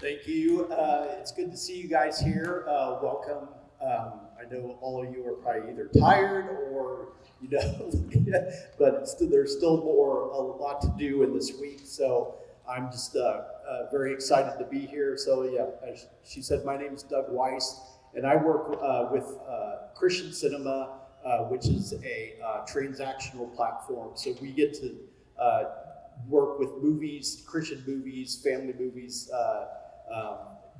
Thank you. It's good to see you guys here. Welcome. I know all of you are probably either tired or, but there's still a lot to do in this week. So I'm just very excited to be here. So yeah, as she said, my name is Doug Weiss, and I work with Christian Cinema, which is a transactional platform. So we get to work with movies, Christian movies, family movies,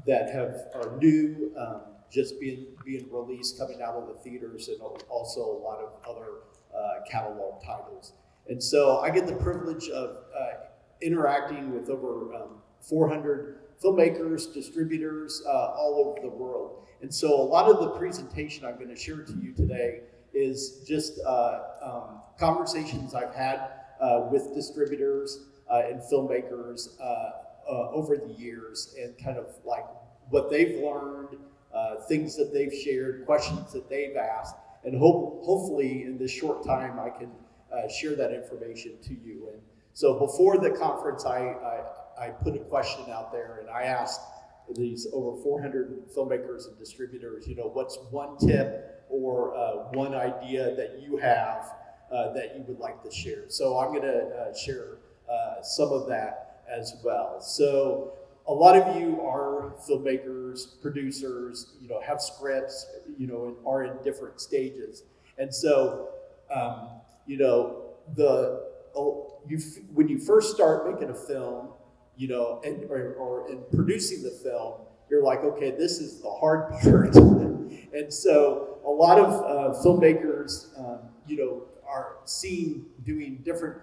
that are new, just being released, coming out of the theaters, and also a lot of other catalog titles. And so I get the privilege of interacting with over 400 filmmakers, distributors all over the world. And so a lot of the presentation I'm going to share to you today is just conversations I've had with distributors and filmmakers over the years, and kind of like what they've learned, things that they've shared, questions that they've asked, and hopefully in this short time I can share that information to you. And so before the conference, I put a question out there, and I asked these over 400 filmmakers and distributors, what's one tip or one idea that you have that you would like to share. So I'm going to share some of that as well. So a lot of you are filmmakers, producers, have scripts, and are in different stages. And so, when you first start making a film, or in producing the film, you're like, okay, this is the hard part. And so a lot of filmmakers, are doing different,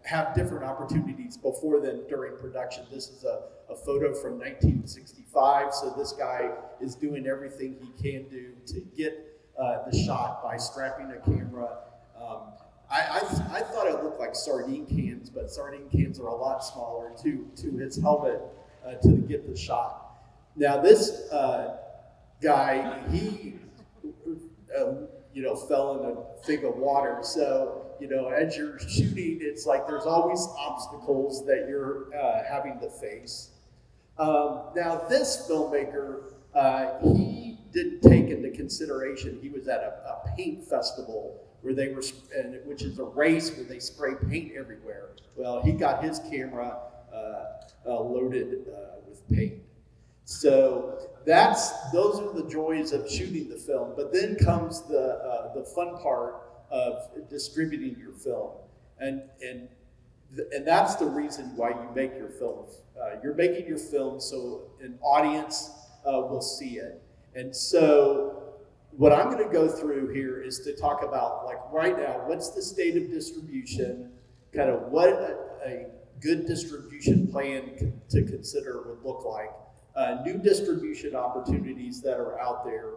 have different opportunities before then during production. This is a photo from 1965. So this guy is doing everything he can do to get the shot by strapping a camera. I thought it looked like sardine cans, but sardine cans are a lot smaller to his helmet to get the shot. Now this guy, he fell in a thing of water. So, as you're shooting, it's like there's always obstacles that you're having to face. Now this filmmaker, he didn't take into consideration, he was at a paint festival where they were, which is a race where they spray paint everywhere. Well, he got his camera loaded with paint. So those are the joys of shooting the film. But then comes the fun part of distributing your film, and that's the reason why you make your film. You're making your film so an audience will see it. And so what I'm going to go through here is to talk about, like, right now, what's the state of distribution, kind of what a good distribution plan to consider would look like. New distribution opportunities that are out there,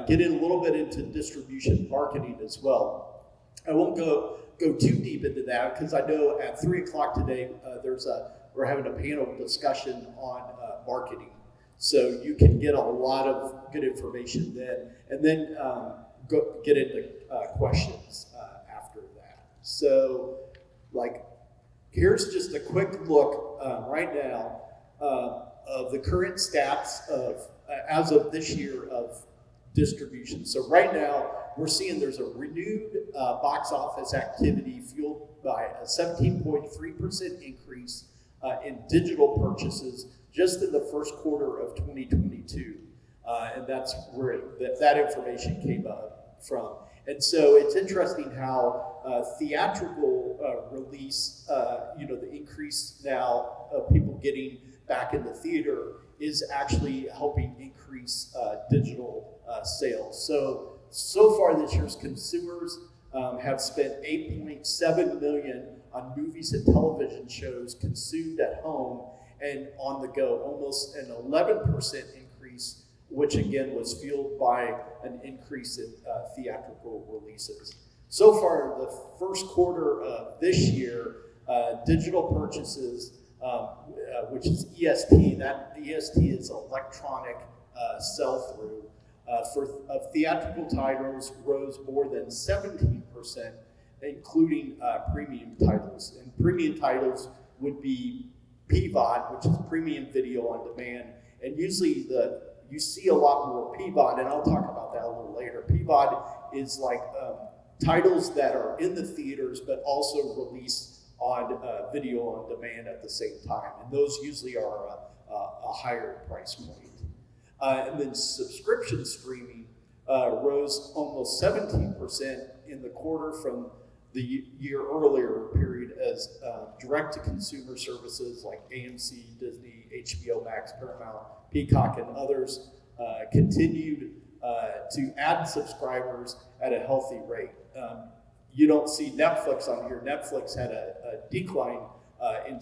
get in a little bit into distribution marketing as well. I won't go too deep into that because I know at 3 o'clock today we're having a panel discussion on marketing. So you can get a lot of good information then, and then get into questions after that. So, here's just a quick look right now of the current stats of as of this year of distribution. So right now we're seeing there's a renewed box office activity fueled by a 17.3% increase in digital purchases just in the first quarter of 2022, and that's where that information came from. And so it's interesting how theatrical release, the increase now of people getting back in the theater is actually helping increase digital sales. So far this year's consumers have spent $8.7 million on movies and television shows consumed at home and on the go, almost an 11% increase, which again was fueled by an increase in theatrical releases. So far, the first quarter of this year, digital purchases, which is EST, that EST is electronic sell-through, of theatrical titles rose more than 17%, including premium titles. And premium titles would be PVOD, which is premium video on demand, and usually you see a lot more PVOD, and I'll talk about that a little later. PVOD is like titles that are in the theaters, but also released on video on demand at the same time, and those usually are a higher price point. And then subscription streaming rose almost 17% in the quarter from the year earlier period as direct-to-consumer services like AMC, Disney, HBO Max, Paramount, Peacock, and others continued to add subscribers at a healthy rate. You don't see Netflix on here. Netflix had a decline in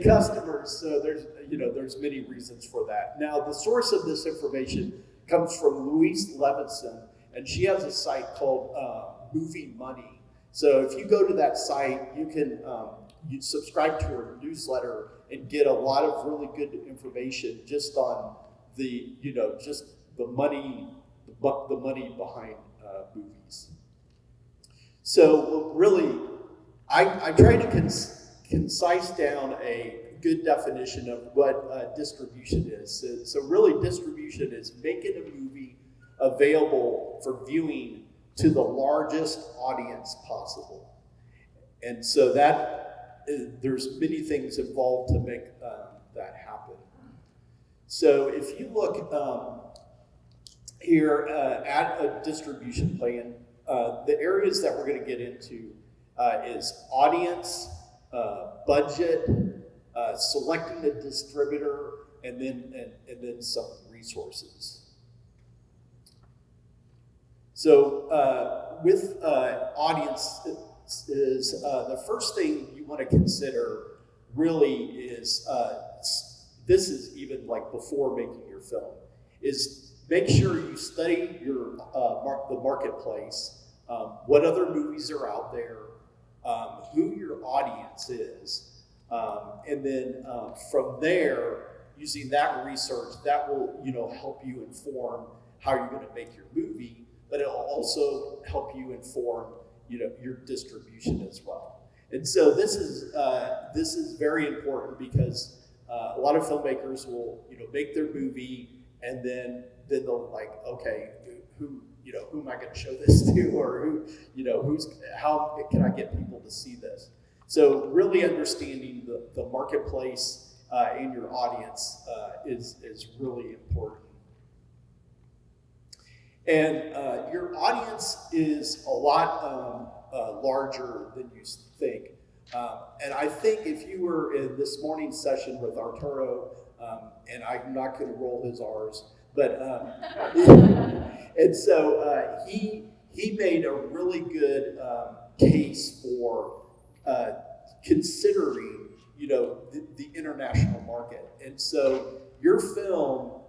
customers. So there's many reasons for that. Now, the source of this information comes from Louise Levinson, and she has a site called Movie Money. So if you go to that site, you can you subscribe to her newsletter and get a lot of really good information just on the money behind movies. So really, I try to concise down a good definition of what distribution is. So really, distribution is making a movie available for viewing to the largest audience possible. And so there's many things involved to make that happen. So if you look here at a distribution plan, the areas that we're going to get into is audience, budget, selecting a distributor, and then some resources. So with audience is the first thing you want to consider really is this is even like before making your film, is make sure you study the marketplace, what other movies are out there, who your audience is, and then from there, using that research, that will help you inform how you're going to make your movie, but it'll also help you inform your distribution as well. And so this is very important because a lot of filmmakers will make their movie and then they'll like, okay, who am I going to show this to, or how can I get people to see this? So really understanding the marketplace in your audience is really important. And your audience is a lot larger than you think. And I think if you were in this morning's session with Arturo, and I'm not going to roll his R's, but and so he made a really good case for considering the international market. And so your film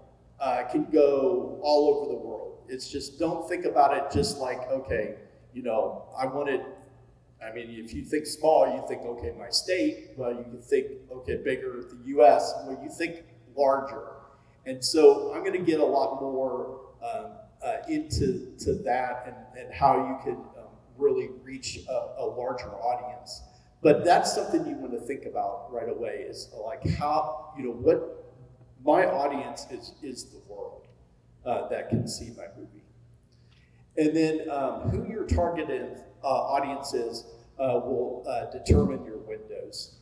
can go all over the world. It's just, don't think about it just like, okay, if you think small, you think, okay, my state. Well, you can think, okay, bigger, the U.S. Well, you think larger. And so I'm going to get a lot more into that and how you can really reach a larger audience. But that's something you want to think about right away, is like how, what my audience is the world that can see my movie. And then who your targeted audience is will determine your windows.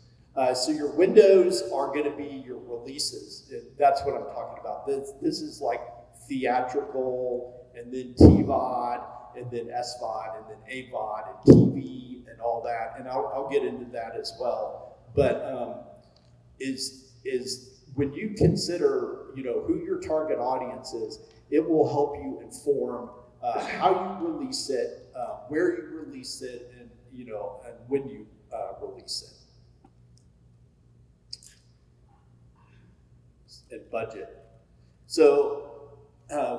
So your windows are going to be your releases. That's what I'm talking about. This is like theatrical, and then TVOD, and then SVOD, and then AVOD, and TV, and all that. And I'll get into that as well. But is when you consider who your target audience is, it will help you inform how you release it, where you release it, and and when you release it. And budget. So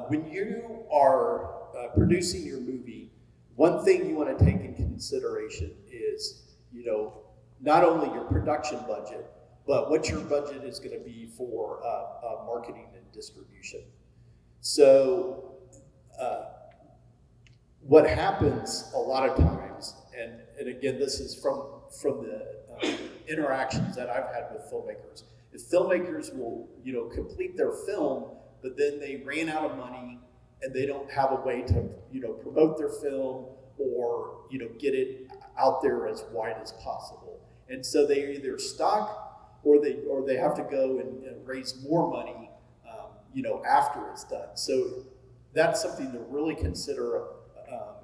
when you are producing your movie, one thing you want to take in consideration is not only your production budget, but what your budget is going to be for marketing and distribution. So what happens a lot of times, and again, this is from from the interactions that I've had with filmmakers, if filmmakers will, complete their film, but then they ran out of money and they don't have a way to, promote their film or, get it out there as wide as possible. And so they either stop or they have to go and raise more money, after it's done. So that's something to really consider,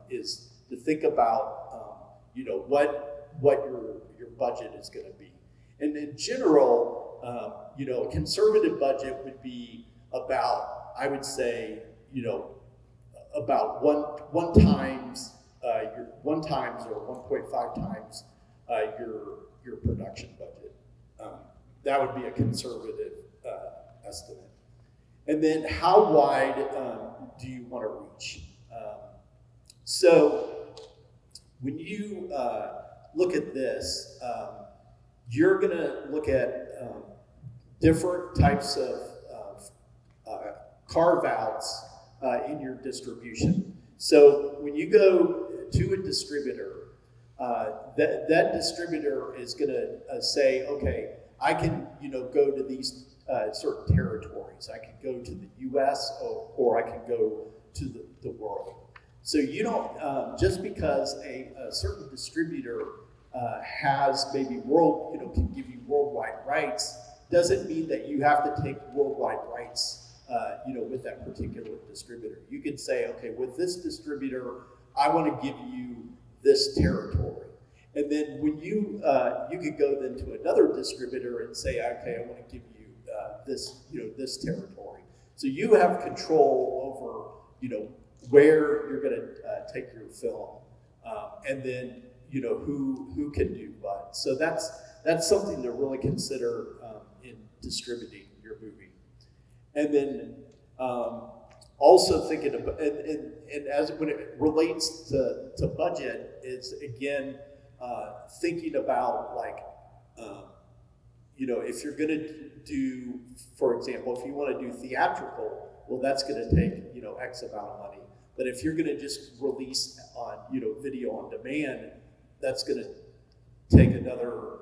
is to think about, what your budget is going to be. And in general, a conservative budget would be about, I would say, about one times or 1.5 times your production budget. That would be a conservative estimate. And then how wide do you want to reach? So when you look at this, you're going to look at different types of carve-outs in your distribution. So when you go to a distributor, that distributor is going to say, okay, I can go to these certain territories. I can go to the U.S. or I can go to the world. So you don't just because a certain distributor has maybe can give you worldwide rights, doesn't mean that you have to take worldwide rights, with that particular distributor. You can say, okay, with this distributor, I want to give you this territory. And then when you could go then to another distributor and say, okay, I want to give you this territory. So you have control over, where you're going to take your film, and then who can do what. So that's something to really consider in distributing your movie. And then also thinking about, and as when it relates to budget, is again thinking about if you're going to do, for example, if you want to do theatrical, well, that's going to take X amount of money. But if you're going to just release on video on demand, that's going to take another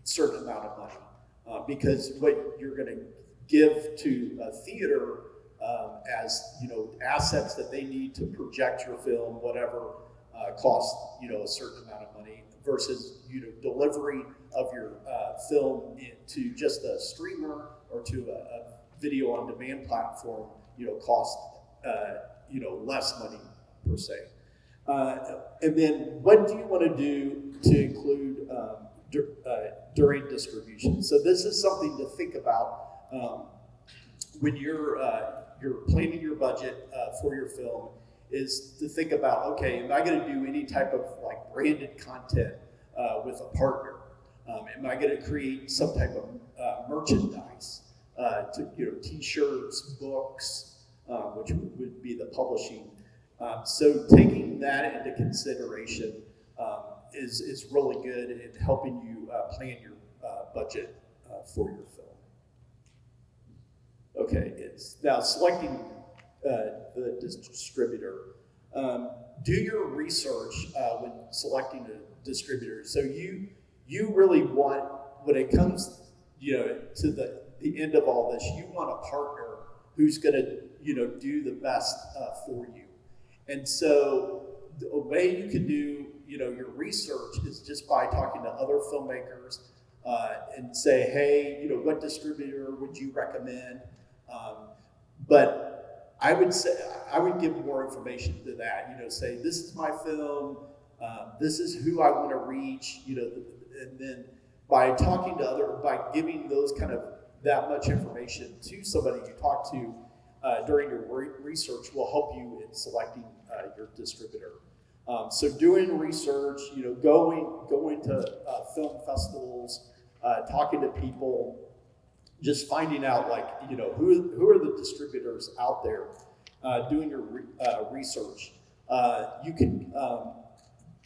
certain amount of money, because what you're going to give to a theater as assets that they need to project your film, whatever, costs a certain amount of money, versus delivery of your film to just a streamer or to a video on demand platform cost less money per se. And then what do you want to do to include during distribution? So this is something to think about when you're planning your budget for your film, is to think about, okay, am I going to do any type of branded content with a partner? Am I going to create some type of merchandise to t-shirts, books, which would be the publishing. So taking that into consideration is really good in helping you plan your budget for your film. Okay, it's now selecting the distributor. Do your research when selecting a distributor. So you really want, when it comes to the end of all this, you want a partner who's going to do the best for you. And so the way you can do your research is just by talking to other filmmakers and say, hey, what distributor would you recommend? But I would say, I would give more information to that, say, this is my film, this is who I want to reach, and then by talking to by giving those kind of that much information to somebody you talk to during your research will help you in selecting your distributor. So doing research, going to film festivals, talking to people, just finding out who are the distributors out there, doing your research. You can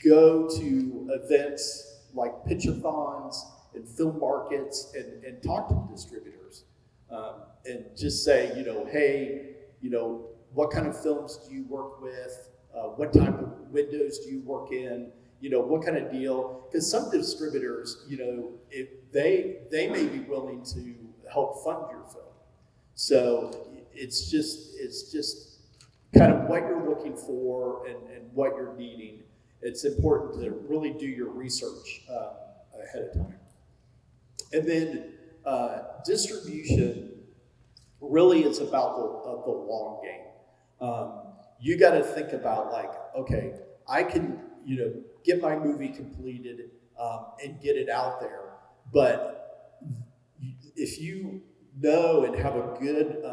go to events like pitchathons and film markets and talk to distributors and just say, hey, what kind of films do you work with? What type of windows do you work in? what kind of deal, because some distributors, if they may be willing to help fund your film. So it's just kind of what you're looking for and what you're needing. It's important to really do your research ahead of time. And then distribution really is about the long game. You got to think about like, okay, I can, get my movie completed and get it out there. But if you know and have a good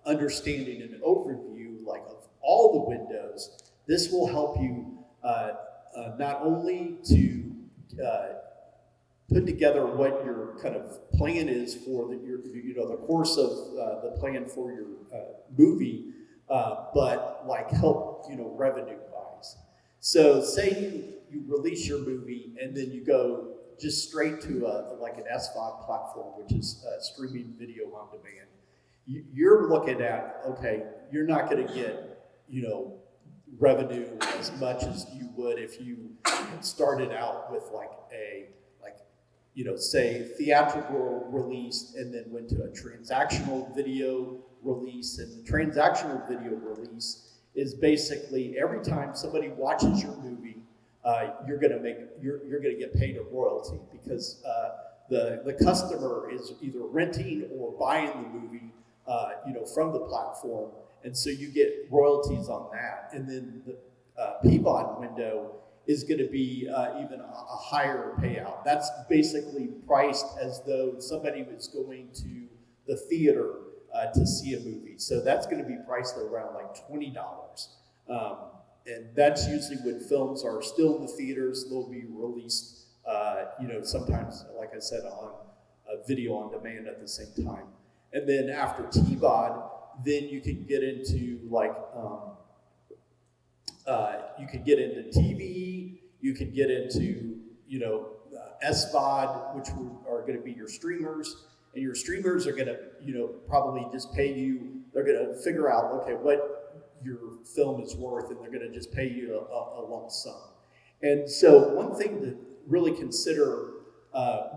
understanding and overview like of all the windows, this will help you not only to put together what your kind of plan is for the course of the plan for your movie, but like help revenue wise. So say you release your movie and then you go just straight to like an SVOD platform, which is streaming video on demand. You're looking at, okay, you're not going to get revenue as much as you would if you started out with say theatrical release and then went to a transactional video release. And the transactional video release is basically every time somebody watches your movie, you're gonna get paid a royalty because the customer is either renting or buying the movie from the platform, and so you get royalties on that. And then the PVOD window is going to be even a higher payout. That's basically priced as though somebody was going to the theater to see a movie. So that's going to be priced around like $20. And that's usually when films are still in the theaters. They'll be released, sometimes, like I said, on video on demand at the same time. And then after TVOD, then you can get into like, you can get into TV, you can get into, SVOD, which are going to be your streamers, and your streamers are going to, probably just pay you. They're going to figure out, okay, what your film is worth, and they're going to just pay you a lump sum. And so one thing to really consider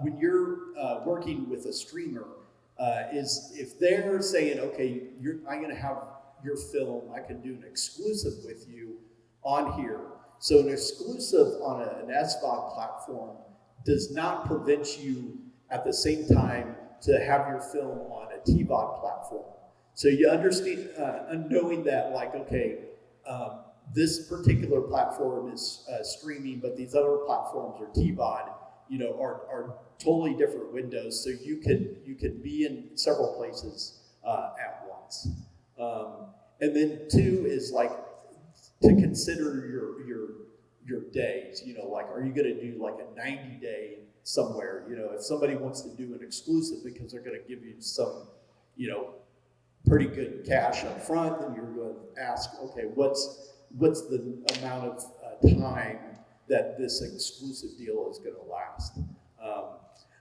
when you're working with a streamer is if they're saying, okay, I'm going to have your film, I can do an exclusive with you on here. So an exclusive on an SVOD platform does not prevent you at the same time to have your film on a TVOD platform. So you understand, knowing that like, okay, this particular platform is streaming, but these other platforms are TVOD, are totally different windows. So you can be in several places at once. And then two is like to consider your days. Like, are you going to do like a 90-day somewhere? If somebody wants to do an exclusive because they're going to give you some, pretty good cash up front, then you're going to ask, okay, what's the amount of time that this exclusive deal is going to last?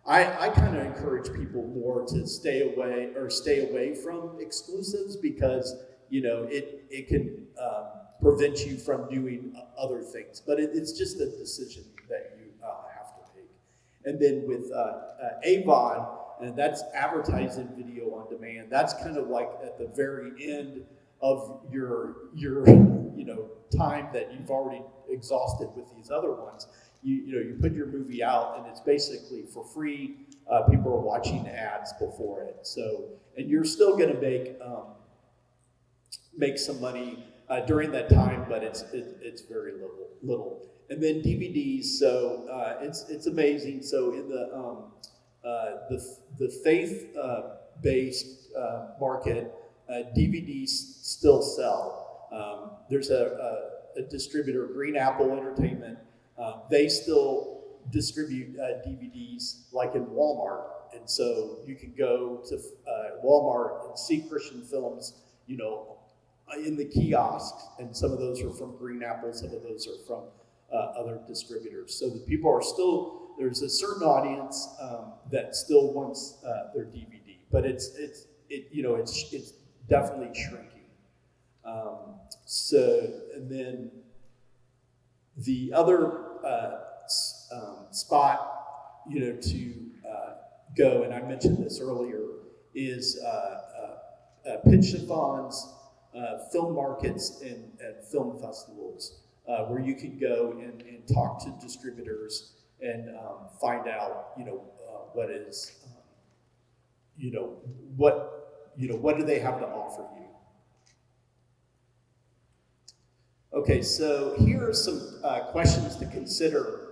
I kind of encourage people more to stay away from exclusives because it can prevent you from doing other things, but it's just a decision that you have to make. And then with AVOD, and that's advertising video on demand. That's kind of like at the very end of your time that you've already exhausted with these other ones. You put your movie out and it's basically for free. People are watching ads before it. So, and you're still going to make some money during that time, but it's very little. And then DVDs. So it's amazing. So in the faith-based market, DVDs still sell. There's a distributor, Green Apple Entertainment. They still distribute DVDs like in Walmart. And so you can go to Walmart and see Christian films, in the kiosks. And some of those are from Green Apple, some of those are from other distributors. So the people are still, there's a certain audience that still wants their DVD, but it's definitely shrinking. So, and then the other spot, to go, and I mentioned this earlier, is pitch-a-thons, film markets, and film festivals, where you can go and talk to distributors and find out, what is, what do they have to offer you. Okay, so here are some questions to consider,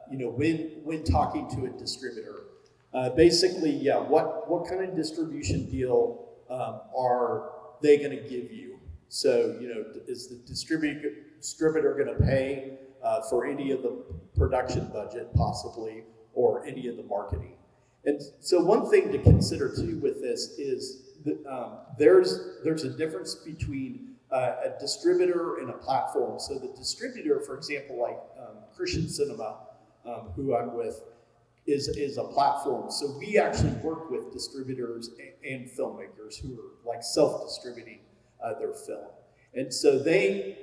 when talking to a distributor. Basically, yeah, what kind of distribution deal are they going to give you? So, is the distributor going to pay for any of the production budget, possibly, or any of the marketing? And so, one thing to consider too with this is that there's a difference between a distributor and a platform. So the distributor, for example, like Christian Cinema, who I'm with, is a platform. So we actually work with distributors and filmmakers who are like self-distributing their film. And so they,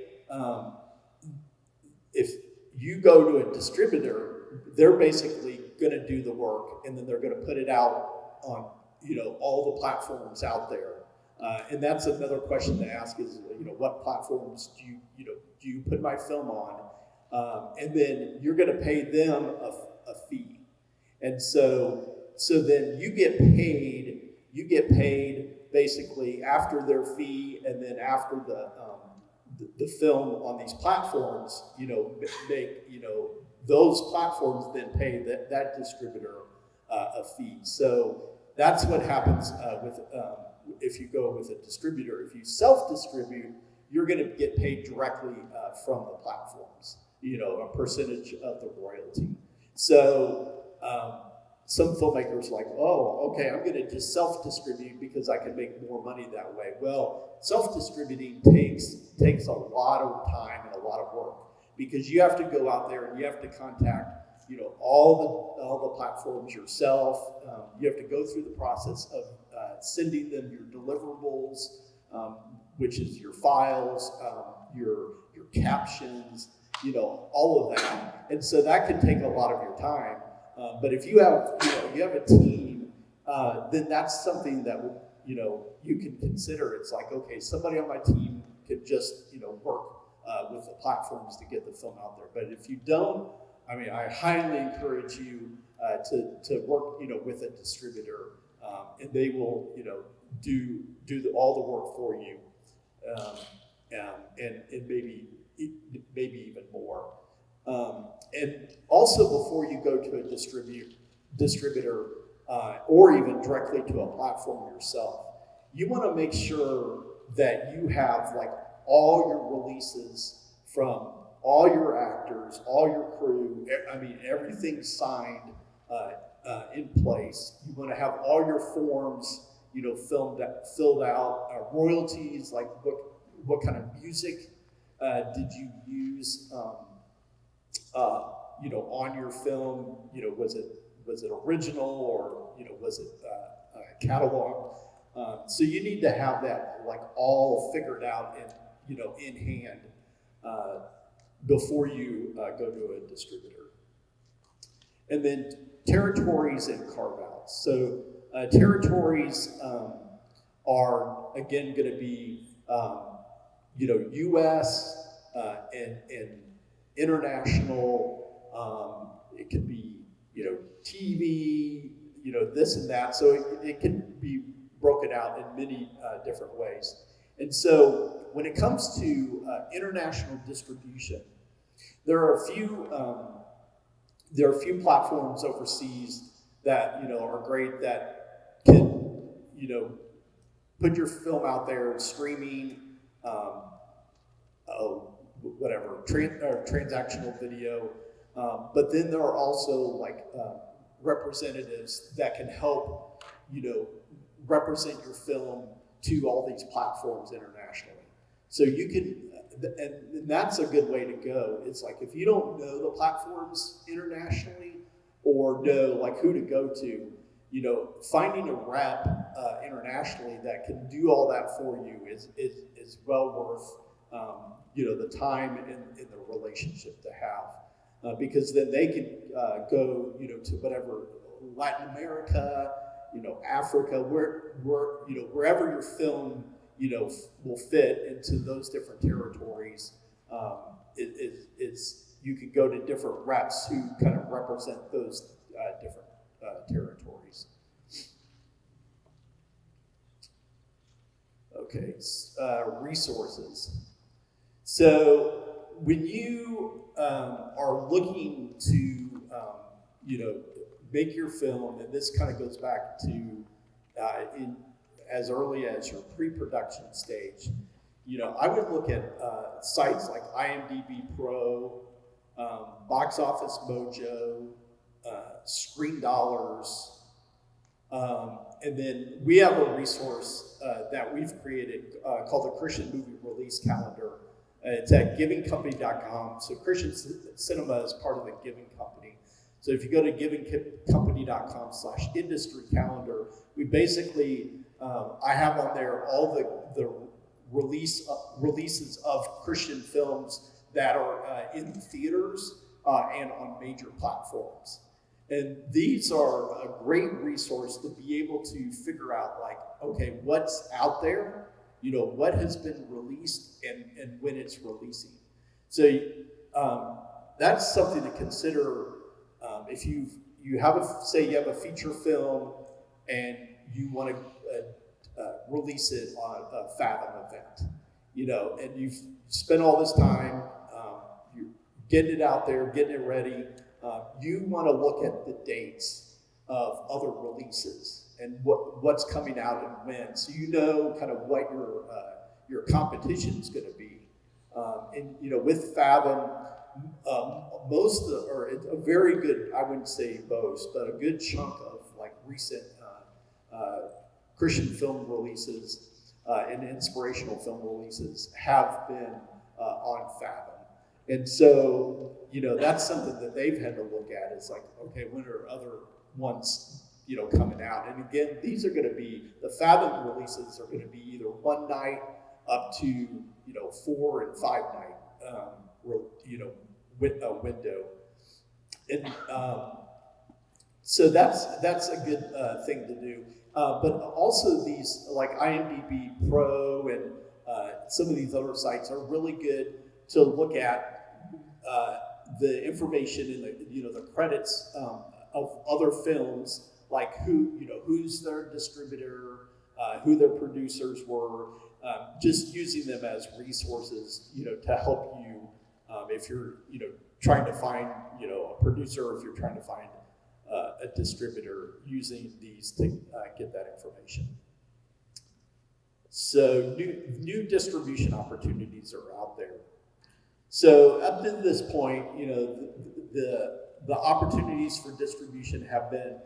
if you go to a distributor, they're basically going to do the work, and then they're going to put it out on all the platforms out there. And that's another question to ask is, what platforms do you put my film on? And then you're going to pay them a fee. And so then you get paid basically after their fee, and then after the film on these platforms, those platforms then pay that distributor a fee. So that's what happens with if you go with a distributor. If you self-distribute, you're going to get paid directly from the platforms, a percentage of the royalty. So some filmmakers are like, oh, okay, I'm going to just self-distribute because I can make more money that way. Well, self-distributing takes a lot of time and a lot of work, because you have to go out there and you have to contact all the platforms yourself. You have to go through the process of sending them your deliverables, which is your files, your captions, all of that. And so that can take a lot of your time. But if you have a team, then that's something that you can consider. It's like, okay, somebody on my team could just work with the platforms to get the film out there. But if you don't, I highly encourage you to work with a distributor, and they will do all the work for you, and maybe even more. And also, before you go to a distributor, or even directly to a platform yourself, you want to make sure that you have like all your releases from all your actors, all your crew, everything signed in place. You want to have all your forms, filled out, royalties, like what kind of music did you use, on your film? Was it original, or was it a catalog? So you need to have that like all figured out and in hand before you go to a distributor. And then territories and carve-outs. So territories are again going to be U.S. And international. It could be TV, this and that. So it can be broken out in many different ways. And so when it comes to international distribution, there are a few platforms overseas that are great, that can put your film out there streaming, transactional video. But then there are also like representatives that can help represent your film to all these platforms internationally. So you can, and that's a good way to go. It's like, if you don't know the platforms internationally, or know like who to go to, finding a rep internationally that can do all that for you is well worth the time and the relationship to have. because then they can go, to whatever, Latin America, Africa, wherever your film, will fit into those different territories. You can go to different reps who kind of represent those different territories. Okay, resources. So when you are looking to, make your film, and this kind of goes back to as early as your pre-production stage, I would look at sites like IMDb Pro, Box Office Mojo, Screen Dollars, and then we have a resource that we've created called the Christian Movie Release Calendar. It's at givingcompany.com. So Christian Cinema is part of the Giving Company. So if you go to givingcompany.com/industry calendar, we basically, I have on there all the releases of Christian films that are in theaters and on major platforms. And these are a great resource to be able to figure out, like, okay, what's out there, what has been released and when it's releasing. So that's something to consider if you have say you have a feature film and you want to release it on a Fathom event, and you've spent all this time, you're getting it out there, getting it ready. You want to look at the dates of other releases and what's coming out and when, so kind of what your competition is going to be. And with Fathom, or a very good, I wouldn't say most, but a good chunk of like recent Christian film releases and inspirational film releases have been on Fathom. And so, that's something that they've had to look at. It's like, okay, when are other ones, coming out? And again, these are going to be, the Fathom releases are going to be either one night up to, 4 and 5 night, window. And so that's a good thing to do. But also these, like IMDb Pro and some of these other sites are really good to look at the information in the credits of other films, like who's their distributor, who their producers were, just using them as resources, to help you if you're trying to find a producer, or if you're trying to find a distributor, using these to get that information. So new distribution opportunities are out there. So up to this point, the opportunities for distribution have been,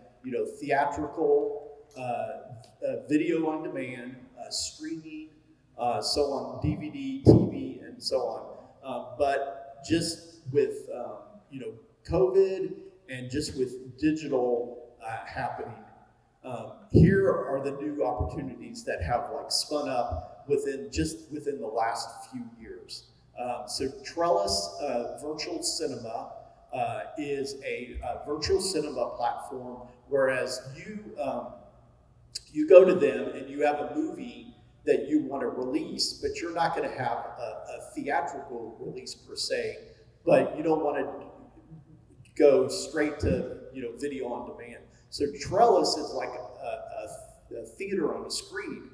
theatrical, video on demand, streaming, so on DVD, TV, and so on. But just with COVID and just with digital happening, here are the new opportunities that have spun up within the last few years. So Trellis Virtual Cinema is a virtual cinema platform, whereas you go to them and you have a movie that you want to release, but you're not going to have a theatrical release per se, but you don't want to go straight to video on demand. So Trellis is like a theater on a screen.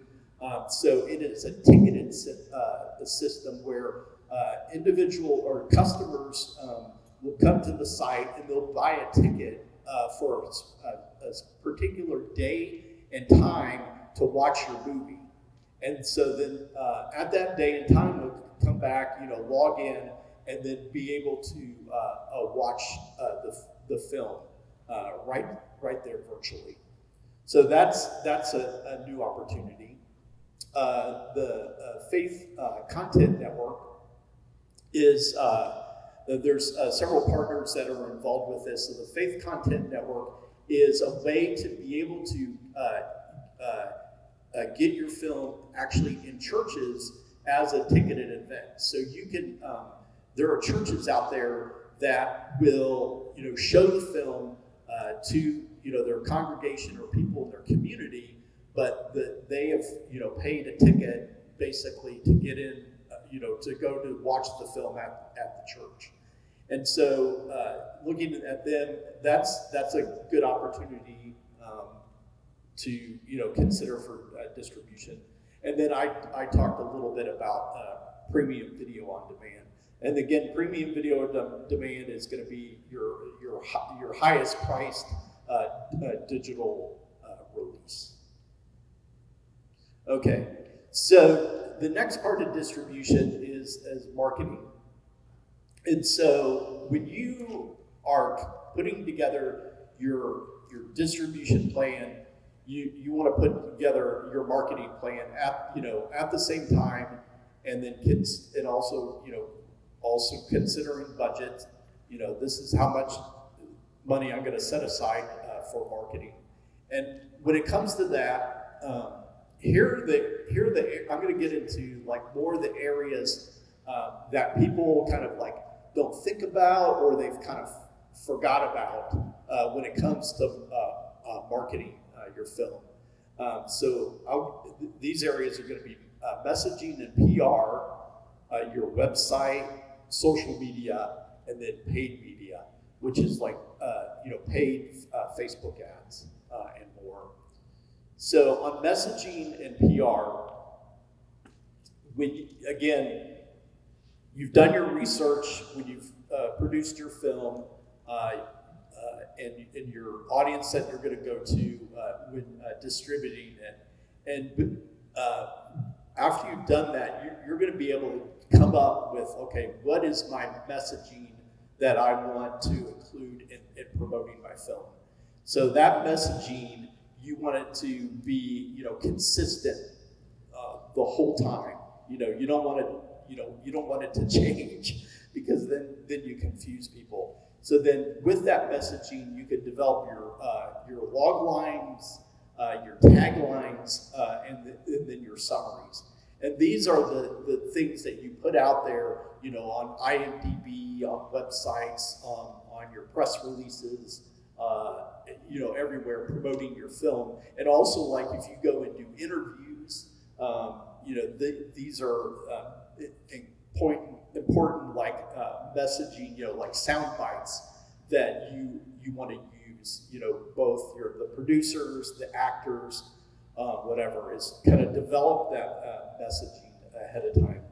So it is a ticketed system where individual or customers will come to the site and they'll buy a ticket for a particular day and time to watch your movie. And so then at that day and time, they'll come back, log in, and then be able to watch the film right there virtually. So that's a new opportunity. The Faith Content Network is, there's several partners that are involved with this. So the Faith Content Network is a way to be able to get your film actually in churches as a ticketed event. So you can, there are churches out there that will, show the film to, their congregation or people in their community, but they have, paid a ticket basically to get in, to go to watch the film at the church. And so looking at them, that's a good opportunity to, consider for distribution. And then I talked a little bit about premium video on demand. And again, premium video on demand is going to be your highest priced digital release. Okay, so the next part of distribution is marketing. And so when you are putting together your distribution plan, you want to put together your marketing plan at the same time, and then also considering budget. This is how much money I'm going to set aside for marketing. And when it comes to that, I'm going to get into like more of the areas that people kind of like don't think about, or they've kind of forgot about when it comes to marketing your film. These areas are going to be messaging and PR, your website, social media, and then paid media, which is like paid Facebook ads and more. So on messaging and PR, you've done your research, when you've produced your film, and your audience that you're going to go to when distributing it. And after you've done that, you're going to be able to come up with, okay, what is my messaging that I want to include in promoting my film? So that messaging, you want it to be, consistent the whole time. You don't want it to change, because then you confuse people. So then with that messaging, you can develop your log lines, your taglines, and then your summaries. And these are the things that you put out there, on IMDb, on websites, on your press releases, everywhere promoting your film. And also, like, if you go and do interviews, these are important like messaging, like sound bites that you want to use, both the producers, the actors, whatever, is kind of develop that messaging ahead of time.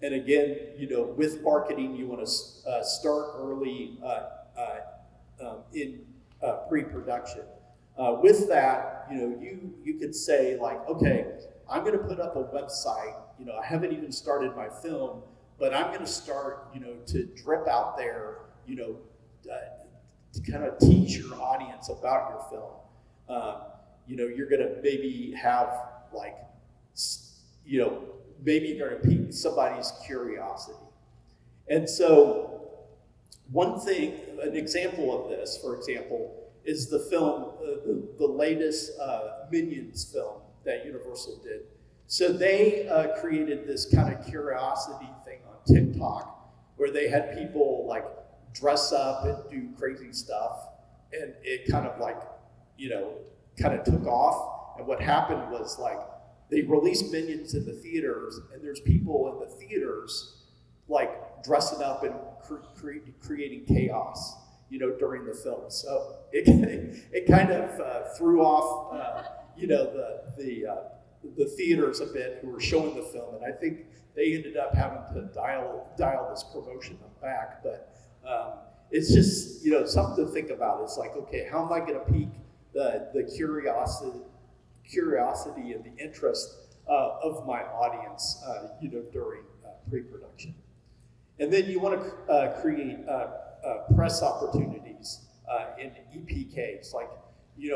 And again, with marketing, you want to start early in pre-production. With that, you could say like, okay, I'm going to put up a website. I haven't even started my film, but I'm going to start, to drip out there, to kind of teach your audience about your film. You're going to maybe have like, maybe you're going to pique somebody's curiosity. And so an example of this, for example, is the film, the latest Minions film that Universal did. So they created this kind of curiosity thing on TikTok, where they had people like dress up and do crazy stuff, and it kind of like, kind of took off. And what happened was, like, they released Minions in the theaters, and there's people in the theaters like dressing up and creating chaos, during the film. So it kind of threw off, the theaters a bit who were showing the film, and I think they ended up having to dial this promotion back. But it's just something to think about. It's like, okay, how am I going to pique the curiosity and the interest of my audience, during pre-production. And then you want to create press opportunities in EPKs, like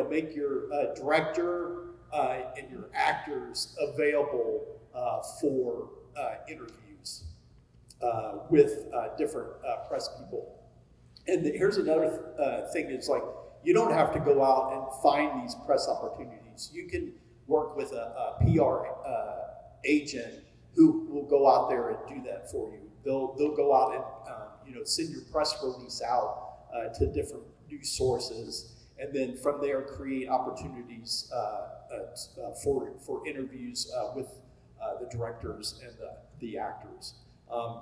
make your director and your actors available for interviews with different press people. And here's another thing: it's like, you don't have to go out and find these press opportunities. You can work with a PR agent who will go out there and do that for you. They'll go out and send your press release out to different news sources, and then from there create opportunities for interviews with the directors and the actors.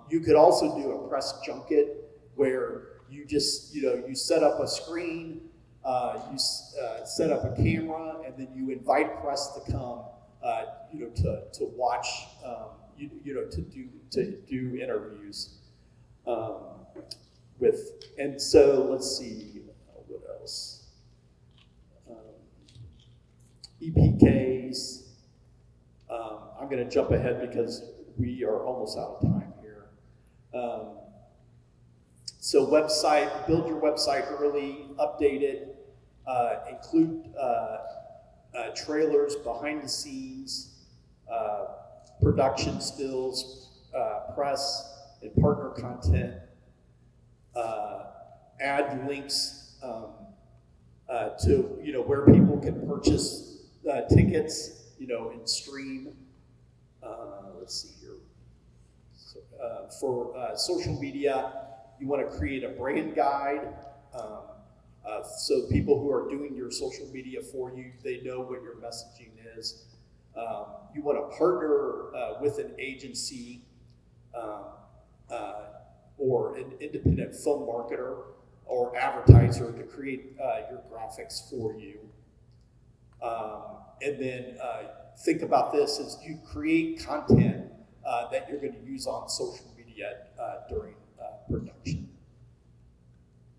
You could also do a press junket where you just, you set up a screen, you set up a camera, and then you invite press to come, to watch, to do interviews with. And so let's see, what else? EPKs. I'm going to jump ahead because we are almost out of time here. So website, build your website early, update it, include trailers, behind the scenes, production stills, press and partner content, add links to where people can purchase tickets, and stream. Let's see here. So, for social media, you want to create a brand guide. So people who are doing your social media for you, they know what your messaging is. You want to partner with an agency or an independent film marketer or advertiser to create your graphics for you. And then think about this as you create content that you're going to use on social media during production.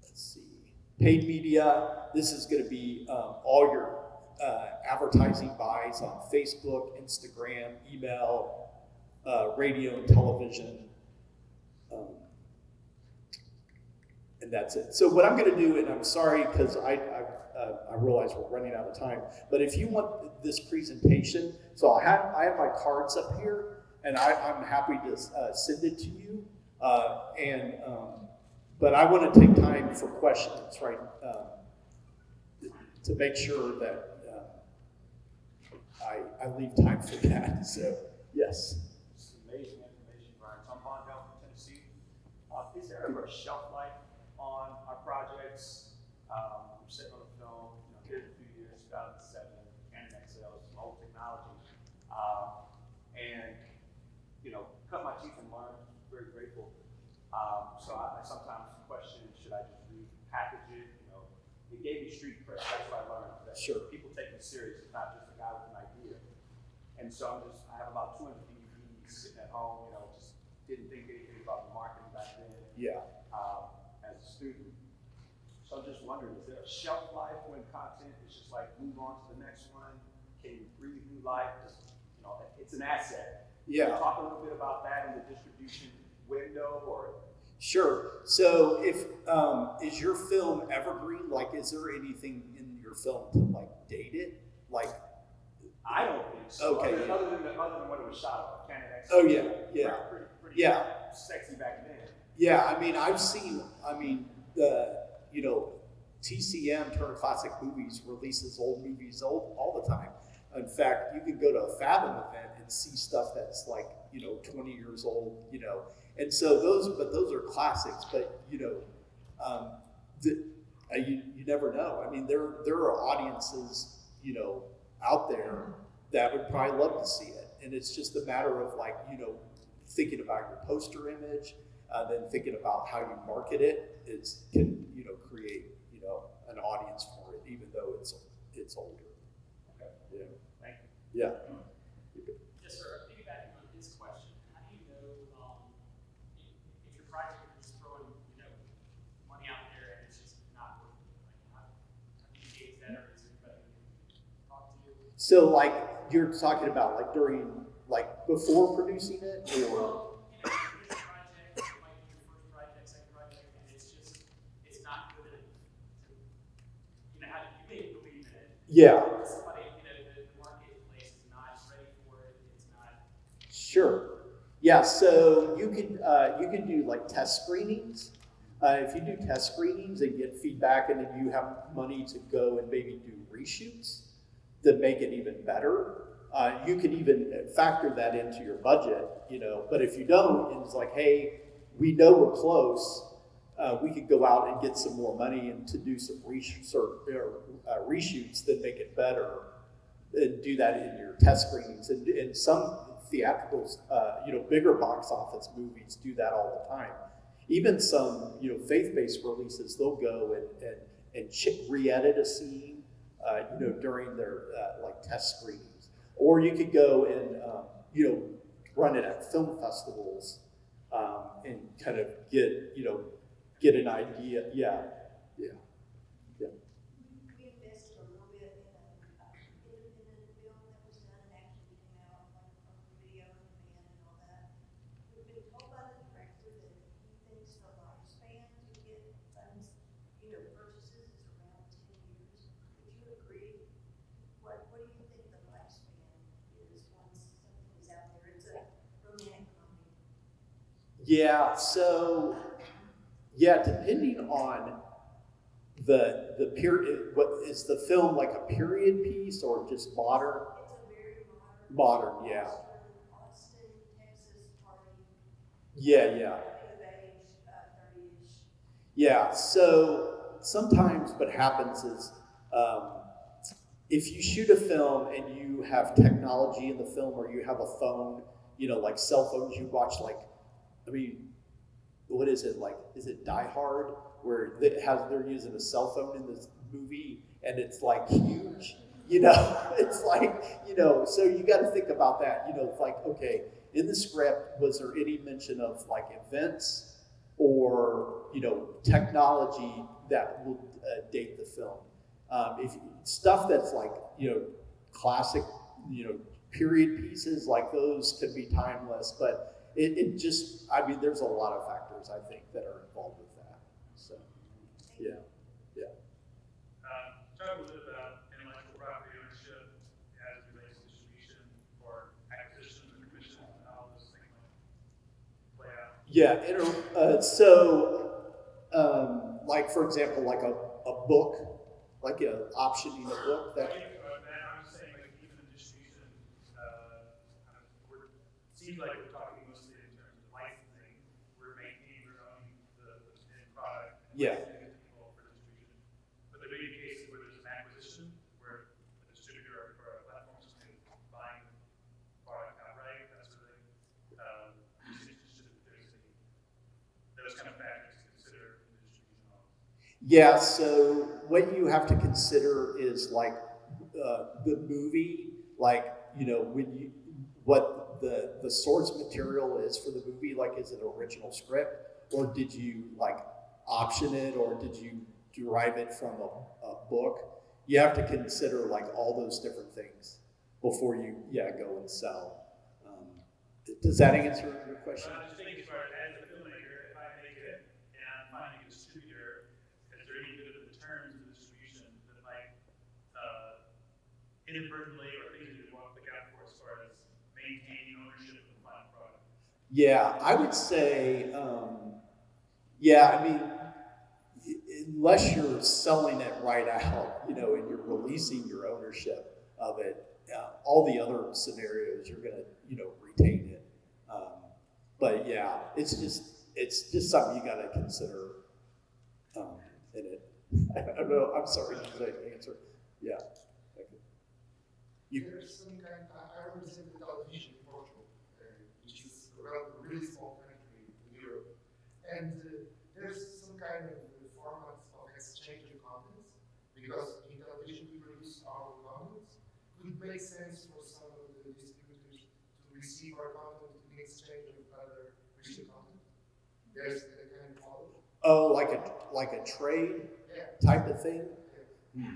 Let's see. Paid media, this is going to be all your advertising buys on Facebook, Instagram, email, radio, and television. And that's it. So what I'm going to do, and I'm sorry because I realize we're running out of time, but if you want this presentation, so I have my cards up here, and I'm happy to send it to you. But I want to take time for questions, right? To make sure that I leave time for that. So yes. This is amazing information, Brian. So I'm Von Bell from Tennessee. Is there ever a shelf life on our projects? I'm sitting on a film, here in a few years, 2007, Canon XL, some old technology. And, cut my teeth and learn, very grateful. So I sometimes question, should I just repackage it? It gave me street cred. That's what I learned. That Sure. People take me serious. It's not just a guy with an idea. And so I have about 200 DVDs sitting at home, just didn't think anything about the marketing back then. Yeah. As a student. So I'm just wondering, is there a shelf life when content is just like move on to the next one? Can you breathe new life? Just, it's an asset. Yeah. Can you talk a little bit about that in the distribution window or? Sure. So if is your film evergreen? Like, is there anything in your film to date it? I don't think so. Okay. Other than when it was shot on Canon XL. Oh yeah, yeah, pretty yeah. Sexy back then. Yeah, I've seen. The TCM, Turner Classic Movies, releases old movies all the time. In fact, you can go to a Fathom event and see stuff that's 20 years old, And so those are classics. But you never know. There are audiences, out there that would probably love to see it, and it's just a matter of thinking about your poster image, then thinking about how you market it. Can create an audience for it, even though it's older. Okay. Yeah. Thank you. Yeah. Yes, sir. Piggybacking on his question, how do you know if your project is just throwing money out there and it's just not working? How do you gauge that, or is anybody talk to you? So you're talking about during before producing it, or Well, here's a project, it might be your first project, second project, and it's not good enough. How do you make believe in it? yeah. Somebody, the marketplace is not ready for it. It's not. Sure. Yeah, so you can do test screenings. If you do test screenings and get feedback, and then you have money to go and maybe do reshoots that make it even better, you can even factor that into your budget, But if you don't, and it's hey, we know we're close, we could go out and get some more money and to do some reshoots, then make it better, and do that in your test screenings. And some theatricals, bigger box office movies do that all the time. Even some, faith-based releases, they'll go and re-edit a scene, during their like test screenings. Or you could go and, run it at film festivals, and kind of get an idea. Yeah. We invested a little bit in an independent film that was done and actually came out like on video on demand and all that. We've been told by the director that he thinks the lifespan to get funds, purchases is around 10 years. Would you agree? What do you think the lifespan is once something is out there? It's a romantic comedy. Yeah. So, depending on the period, what is the film, like a period piece or just modern? It's a very Modern, yeah. Austin, Texas party. Yeah. Coming of age, 30-ish. Yeah, so sometimes what happens is if you shoot a film and you have technology in the film, or you have a phone, like cell phones, you watch what is it, like, is it Die Hard, where they're using a cell phone in this movie and it's like huge, it's like, so you got to think about that, it's like, okay, in the script, was there any mention of like events or, technology that will date the film? If stuff that's like, classic, period pieces, like those could be timeless, but it just, there's a lot of factors, I think, that are involved with that. So, yeah. Talk a little bit about intellectual property ownership as it relates to distribution or acquisition and commission, how those things might play out. Yeah, like for example, like a book, like optioning a book that. I'm just saying, like, even in distribution, seems like we're talking mostly in terms of licensing. We're maintaining, we're owning the end product. And Yeah. licensing it to people for distribution. But there may be cases where there's an acquisition, where a distributor or a platform is buying the product outright, that sort of thing. Just interested if there's those kind of factors to consider in the distribution model. Yeah, so what you have to consider is like the movie, like, what the source material is for the movie, like, is it original script, or did you like option it, or did you derive it from a book? You have to consider like all those different things before you go and sell. Does that answer your question? But I'm just thinking, as far as a filmmaker, if I make it and I'm finding a distributor, is there any good of the terms of the distribution that might inadvertently, or things that you want to look out for as far as maintaining ownership of the final product? Yeah, I would say, unless you're selling it right out, and you're releasing your ownership of it, all the other scenarios you're gonna, retain it. But yeah, it's just something you gotta consider in it. I don't know. I'm sorry to say the answer. Yeah. There's some kind. I represent the television in Portugal, which is a really small country in Europe, and there's some kind of formats of exchange of contents, because in television we produce our contents. It would make sense for some of the distributors to receive our content in exchange of other Christian content. There's a kind of model. Oh, like a trade type of thing. Yeah.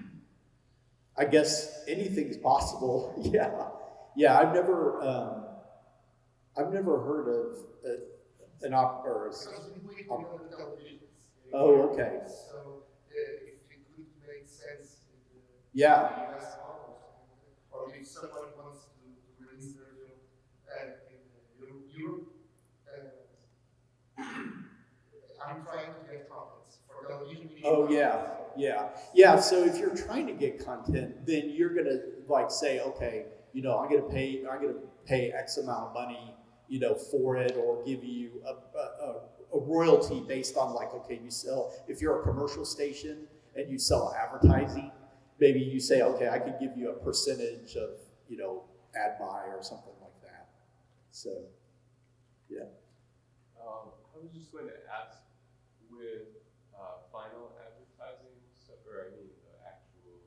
I guess anything's possible. Yeah. I've never heard of an op or. Because we do it on the televisions. Oh, okay. So if it could make sense. Yeah. US models, or if someone wants to release their film in Europe, I'm trying to get contents for television. Oh yeah. So if you're trying to get content, then you're gonna like say, okay, I'm gonna pay X amount of money, for it, or give you a royalty based on like, okay, you sell, if you're a commercial station and you sell advertising, maybe you say, okay, I could give you a percentage of, ad buy or something like that. So, yeah. I was just going to ask, with final advertising stuff, or I mean the actual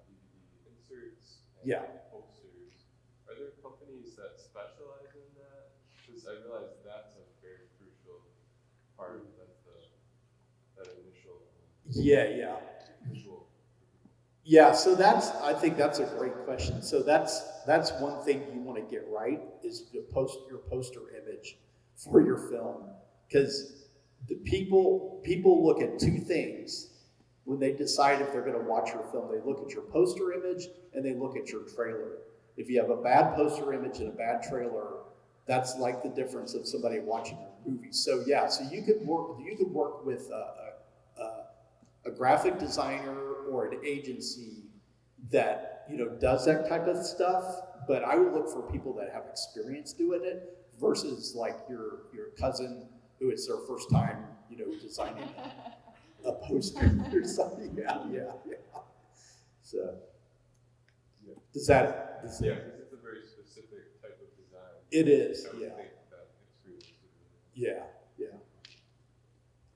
DVD inserts and posters, are there companies that specialize in that? Because I realize that's a very crucial part of that initial visual. Yeah, so I think that's a great question. So that's one thing you want to get right is to post your poster image for your film, because the people look at two things when they decide if they're going to watch your film. They look at your poster image and they look at your trailer. If you have a bad poster image and a bad trailer, that's like the difference of somebody watching your movie. So yeah, so you could work with a graphic designer or an agency that does that type of stuff, but I would look for people that have experience doing it versus like your cousin who it's their first time designing a poster or something. Yeah. So does that because it's a very specific type of design. It is. I would Yeah. think that experience would be Yeah.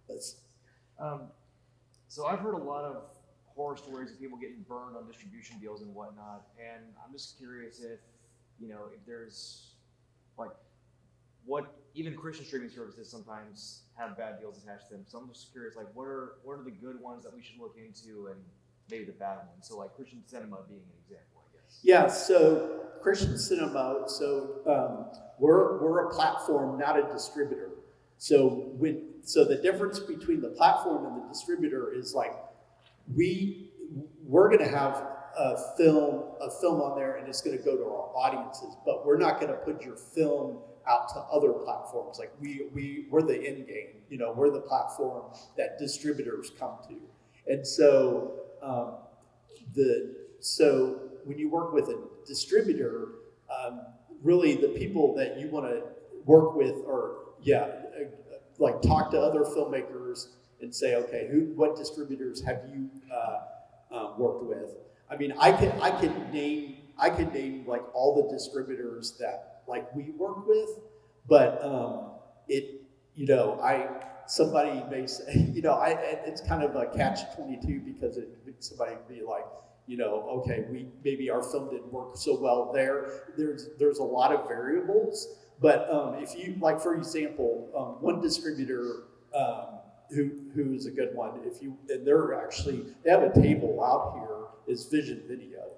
That's So I've heard a lot of horror stories of people getting burned on distribution deals and whatnot, and I'm just curious if there's like even Christian streaming services sometimes have bad deals attached to them. So I'm just curious, like what are the good ones that we should look into and maybe the bad ones? So like Christian cinema being an example, I guess. Yeah, so Christian cinema, we're a platform, not a distributor. So the difference between the platform and the distributor is like we're going to have a film on there and it's going to go to our audiences, but we're not going to put your film out to other platforms. Like we're the end game, we're the platform that distributors come to. And so when you work with a distributor, really the people that you want to work with are like talk to other filmmakers and say, okay, what distributors have you worked with? I mean, I could name like all the distributors that like we work with, but somebody may say, it's kind of a catch-22 because somebody would be like, okay, maybe our film didn't work so well there. There's a lot of variables, but if you like, for example, one distributor who is a good one, and they have a table out here, is Vision Video,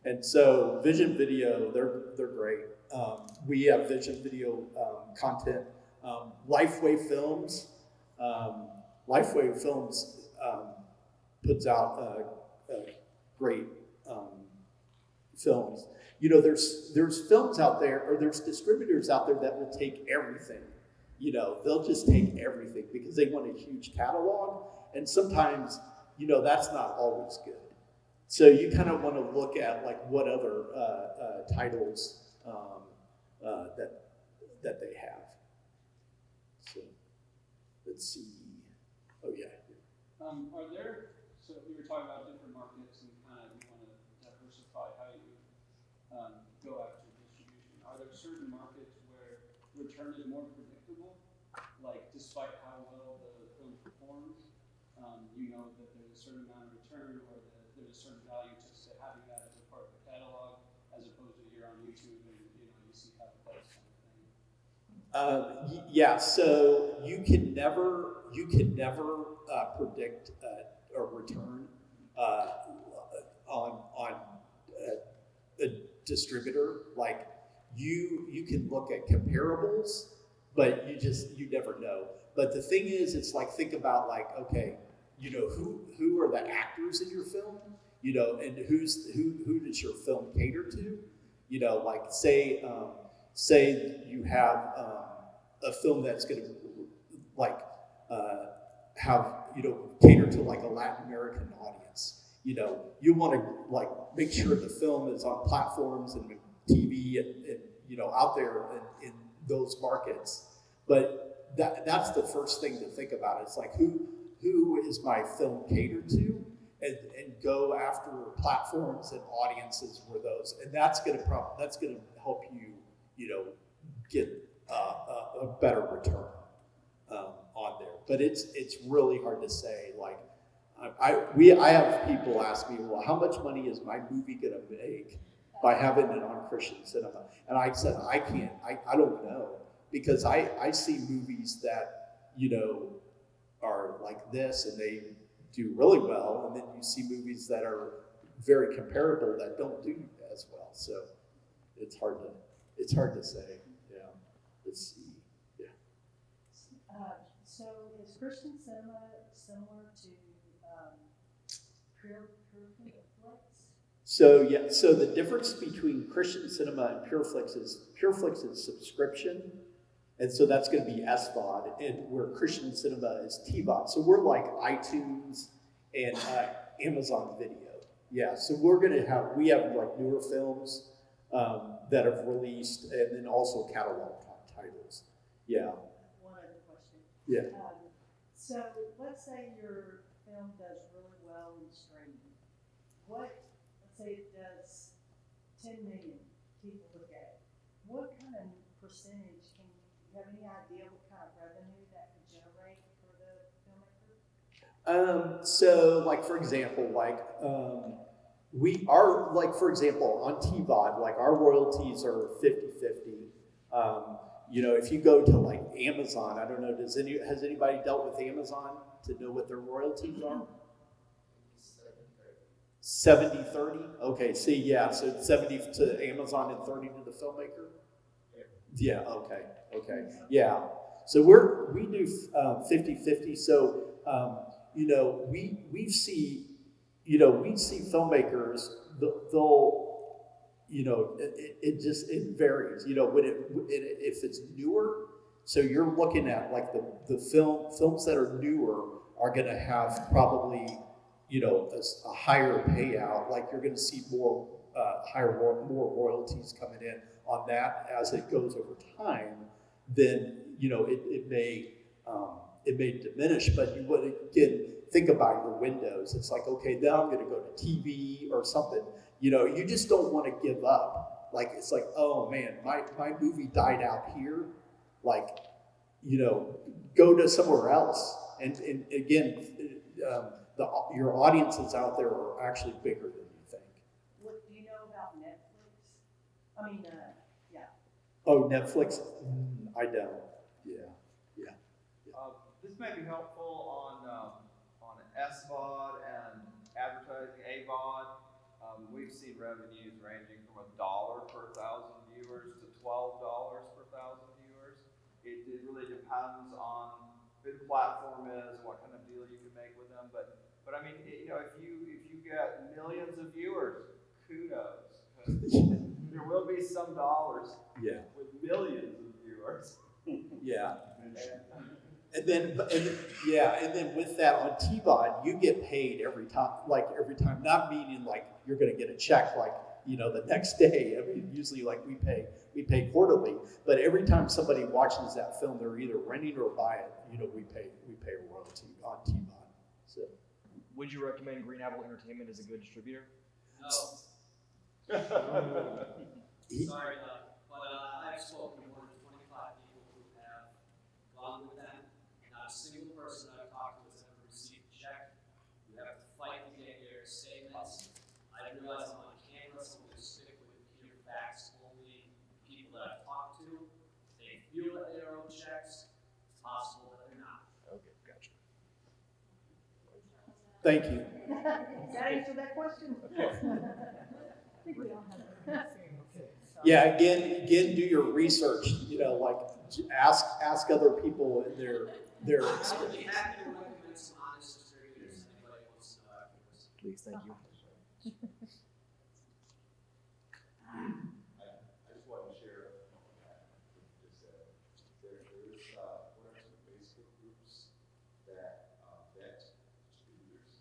and so Vision Video, they're great. We have Vision Video content. Lifeway Films puts out great films. There's films out there, or there's distributors out there that will take everything. They'll just take everything because they want a huge catalog, and sometimes, that's not always good. So you kind of want to look at like what other titles that they have. So let's see. Oh yeah. So we were talking about different markets and kind of you want to diversify how you go after distribution. Are there certain markets where return is more predictable? Like despite how well the film performs, that there's a certain amount of return, or there's a certain value to having that as a part of the catalog, as opposed to you're on YouTube and you see how it does kind of thing. Yeah. So you can never predict a return on a distributor. Like you can look at comparables, but you never know. But the thing is, it's like, think about like, okay, who are the actors in your film, and who does your film cater to? Like say you have a film that's going to like have cater to like a Latin American audience. You want to like make sure the film is on platforms and TV and out there in those markets. But that's the first thing to think about. It's like who is my film catered to, and go after platforms and audiences where those, and that's gonna help you, you know, get a better return on there. But it's really hard to say. Like I have people ask me, well, how much money is my movie gonna make by having it on Christian cinema? And I said, I don't know, because I see movies that, you know, are like this and they do really well, and then you see movies that are very comparable that don't do as well. So it's hard to say. Yeah, let's see. Yeah. So is Christian cinema similar to Pure Flix? So yeah, so the difference between Christian cinema and PureFlix is subscription, and so that's going to be SVOD, and where Christian cinema is TVOD. So we're like iTunes and Amazon Video. Yeah, so we have like newer films that have released, and then also catalog titles. Yeah. One other question. Yeah. So let's say your film does really well in streaming. Let's say it does 10 million people look at it. What kind of percentage, do you have any idea what kind of revenue that could generate for the filmmaker? So like, for example, we are, like, for example, on TVOD, like our royalties are 50-50. You know, if you go to like Amazon, I don't know, has anybody dealt with Amazon to know what their royalties are? 70-30? Okay, see, yeah, so 70 to Amazon and 30 to the filmmaker? Yeah, okay, yeah. So we do 50-50, so, you know, we see filmmakers, they'll, you know, it varies, you know, if it's newer, so you're looking at like the films that are newer are gonna have probably, you know, a higher payout, like you're gonna see more royalties coming in on that as it goes over time. Then, you know, it may diminish, but you would, again, think about your windows. It's like, okay, now I'm gonna go to TV or something. You know, you just don't want to give up. Like, it's like, oh man, my movie died out here. Like, you know, go to somewhere else. And again, your audiences out there are actually bigger than you think. What do you know about Netflix? I mean, yeah. Oh, Netflix? I don't. Yeah. This may be helpful on SVOD and advertising AVOD. We've seen revenues ranging from $1 per 1,000 viewers to $12 per 1,000 viewers. It really depends on who the platform is, what kind of deal you can make with them. But I mean, you know, if you get millions of viewers, kudos. There will be some dollars with millions of viewers. Yeah. And then with that on TVOD, you get paid every time, not meaning like you're going to get a check like, you know, the next day. I mean, usually like we pay quarterly, but every time somebody watches that film, they're either renting or buy it, you know, we pay a royalty on TVOD. So, would you recommend Green Apple Entertainment as a good distributor? No. Sorry, but I've spoken to more than 25 people who have gone with them. Not a single person I've talked to has ever received a check. You have to fight to get your statements. I realize I'm on camera, so I'm going to stick with pure facts only. People that I've talked to, they feel that they are owed checks. It's possible that they're not. Okay, gotcha. thank you. Does that answer that question? I think we all have that. Yeah, again, do your research. You know, like ask other people in their I would experience. be happy to recommend some honest distributors if anybody wants to know afterwards. Please, thank you. I just wanted to share what Matt just said. There is what are some Facebook groups that vet distributors.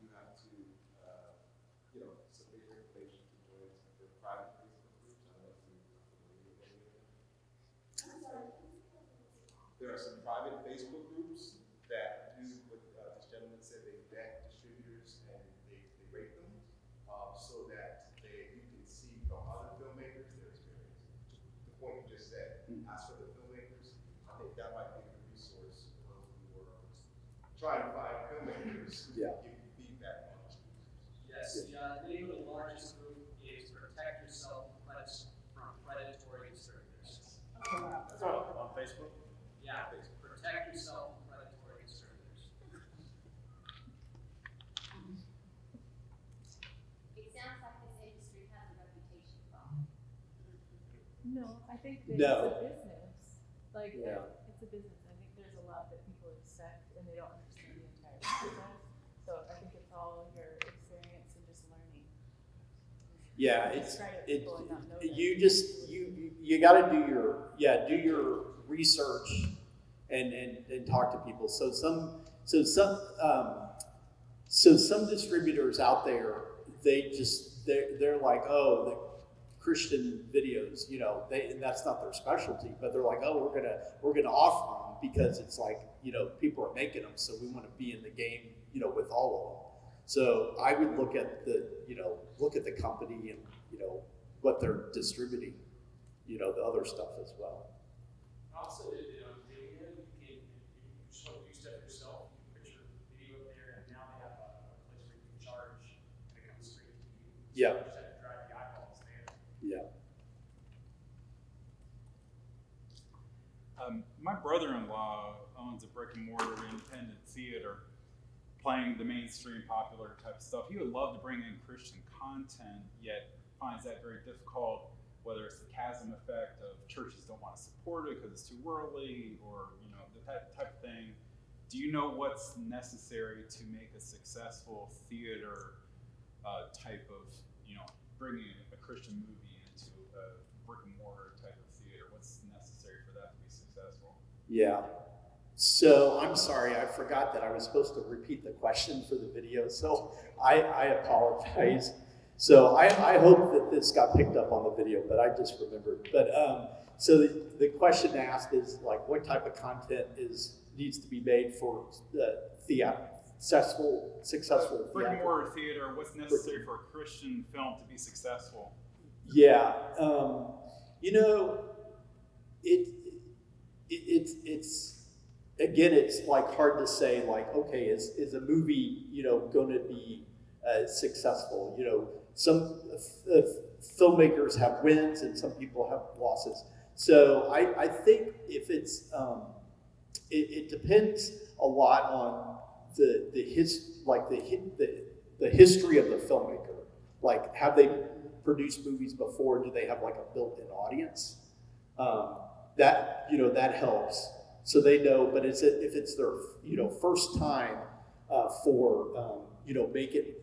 You have to, you know, submit your information to join the private Facebook groups. I don't know if you're familiar with any of them. are some private Facebook groups that do what this gentleman said, they vet distributors and they rate them so that you can see from other filmmakers their experience. The point you just said, ask for the filmmakers. I think that might be a good resource for those who are trying to find filmmakers who Yeah. give you feedback on distributors. Yes, the name of the largest group is Protect Yourself from Predatory Distributors. That's on Facebook? Yeah, Protect Yourself from Predatory Distributors. It sounds like this industry has a reputation problem. No, I think that No. it's a business. Like, Yeah. it's a business. I think there's a lot that people expect and they don't understand the entire process. So I think it's all your experience and just learning. Yeah, Discredit it people and not know them. you got to do your research and talk to people. So some distributors out there, they're like, oh, the Christian videos, and that's not their specialty, but they're like, oh, we're gonna offer them because it's like, people are making them, so we want to be in the game, with all of them. So I would look at the company and what they're distributing, the other stuff as well. Also, video, you just want to do stuff yourself. You put your video up there, and now they have a place where you can charge, and it comes straight to you. Yeah. So you just have to drive the eyeballs there. Yeah. My brother-in-law owns a brick and mortar independent theater playing the mainstream popular type of stuff. He would love to bring in Christian content, yet finds that very difficult, whether it's the chasm effect of churches don't want to support it because it's too worldly, or that type of thing. Do you know what's necessary to make a successful theater type of, bringing a Christian movie into a brick and mortar type of theater? What's necessary for that to be successful? Yeah. So I'm sorry, I forgot that I was supposed to repeat the question for the video, so I apologize. So I hope that this got picked up on the video, but I just remembered. But so the question asked is like, what type of content needs to be made for the successful Brick and mortar theater, what's necessary for a Christian film to be successful? Yeah, it's again, it's like hard to say. Like, okay, is a movie going to be successful? Some filmmakers have wins and some people have losses. So I think if it's it depends a lot on the history of the filmmaker. Like, have they produced movies before? Do they have like a built-in audience? That helps, so they know. But if it's their first time for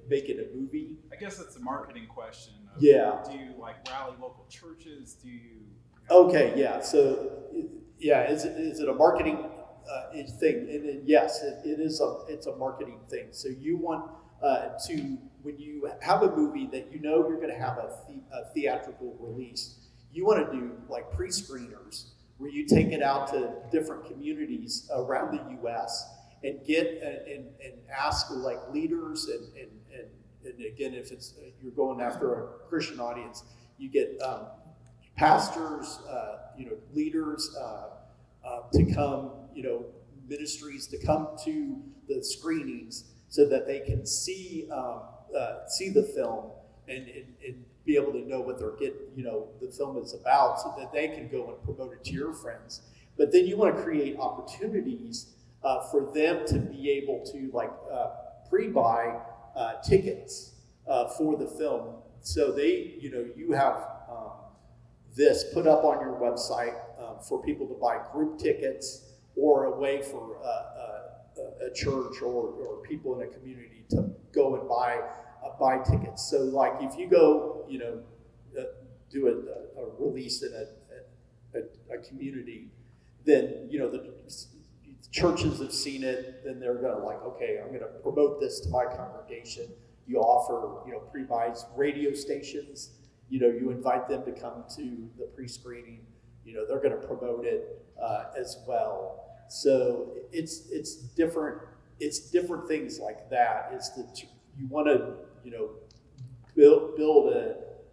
making a movie. I guess that's a marketing question. Yeah. Do you rally local churches? Do you? Okay, yeah. So, yeah, is it a marketing thing? And then, yes, it's a marketing thing. So you want when you have a movie that you're going to have a theatrical release, you want to do like pre-screeners where you take it out to different communities around the U.S. and get and ask like leaders and again, if you're going after a Christian audience, you get pastors, leaders to come, ministries to come to the screenings so that they can see the film and be able to know what they're the film is about, so that they can go and promote it to your friends. But then you want to create opportunities for them to be able to pre-buy tickets for the film. So you have this put up on your website for people to buy group tickets, or a way for a church or people in a community to go and buy tickets. So like if you go, do a release in a community, then the churches have seen it, then they're gonna okay, I'm gonna promote this to my congregation. You offer, pre-buys. Radio stations, you invite them to come to the pre-screening. They're gonna promote it as well. So it's different things like that. It's that you want to, you know, build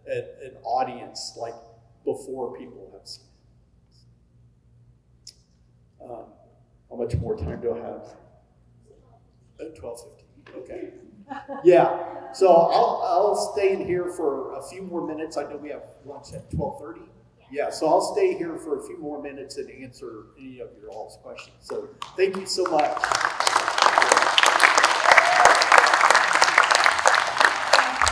an audience like before people have seen it. How much more time do I have? 12:15. Okay. Yeah. So I'll stay in here for a few more minutes. I know we have lunch at 12:30. Yeah. So I'll stay here for a few more minutes and answer any of your all's questions. So thank you so much.